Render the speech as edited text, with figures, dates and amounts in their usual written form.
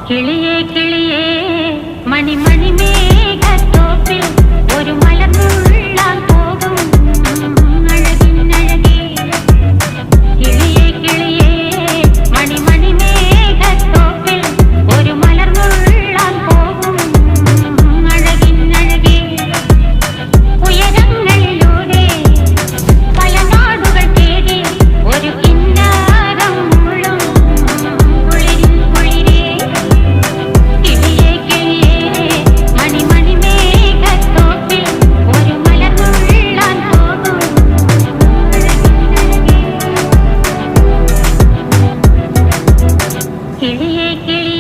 കിളിയേ കിളിയേ മണിമണി മേഘത്തോപ്പിൽ ഒരു മലർന്നുള്ളാൻ പോകും അഴകിനഴകേ. കിളിയേ കിളിയേ മണിമണി മേഘത്തോപ്പിൽ ഒരു മലർന്നുള്ളാൻ പോകും അഴകിനഴകേ. ഉയരങ്ങളിലൂടെ പല നാടുകൾ തേടി ഒരു കിന്നാരം മുഴും കുളിരിൻ കുളിരേ. കിളിയേ കിളിയേ മണിമണി മേഘത്തോപ്പിൽ ഒരു മലർന്നുള്ളാൻ പോകും അഴകിനഴകേ. കിളിയേ കിളിയേ